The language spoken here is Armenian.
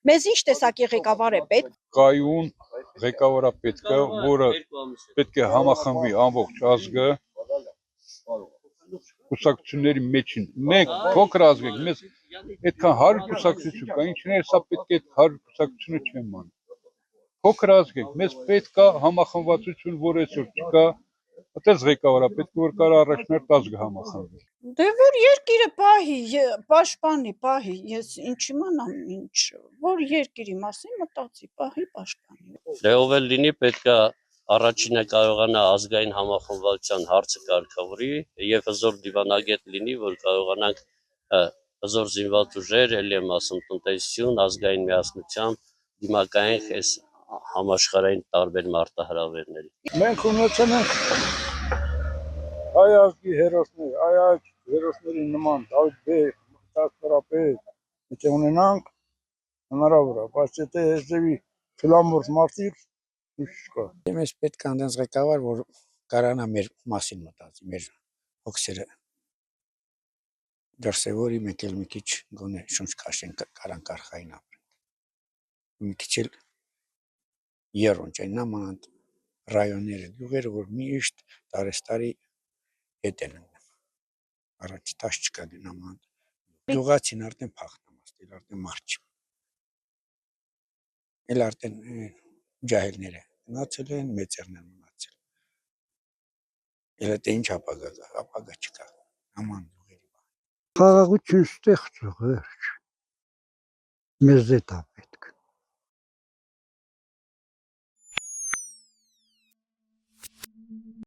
Մեզ ինչ տեսակի ղեկավար է պետք։ Կայուն ղեկավար պետք է, որը պետք է համախմբի ամբողջ ազգը կուսակցությունների մեջին։ Մենք փոքր ազգ ենք, մեզ այդքան 100 կուսակցություն կա, ինչներ սա պետք է 100 կուսակցությունը չեն ման։ Փոքր ազգ ենք, մեզ պետք է համախմբվածություն, որ այսօր չկա, այդպես ղեկավար պետք է, որ կարա առաջնորդ ազգը համախմբի։ Դե որ երկիրը պահի, պաշտպանի, պահի, ես ինչ իմանամ, ինչ, որ երկիրի մասին մտածի, պահի, պաշտպանի։ Դե ով էլ լինի պետք է առաջինը կարողանա ազգային համախմբվածության հարցը կարգավորի եւ հզոր դիվանագետ լինի, որ կարողանանք հզոր զինված ուժեր, ելի եմ ասում, տնտեսություն, ազգային միասնությամբ դիմակայենք այս համաշխարհային տարբեր մարտահրավերների։ Մենք ունեցել ենք հայ ազգի հերոսներ, այդ հերոսների նման Դավիթ բեկ, Մխիթարապետ, եթե ունենանք հնարավոր է, բայց եթե այսևի ֆիլամորձ մարդիկ չկա։ Մեզ պետք է այնպես ղեկավար, որ կարողանա մեր մասին մտածի, մեր հոգսերը դրսևորի, մենք էլ մի քիչ գոնե շունչ քաշենք, կարանք արխային ապրենք։ Մի քիչ էլ երոնջ այն նման ռայոնները, գյուղերը, որ միշտ տարեստարի հետ են ընկնում։ Առաջ տաշ չկա նման։ Գյուղացին արդեն փախնամաստ, արդեն մարդ չի։ Էլ արդեն ջահելները մնացել են, մեծերներ մնացել։ Էլ դա ինչ ապագա չկա։ Աման գյուղերի բան։ Խաղաղություն ստեղծող վերջ։ Մեզ է տապետ։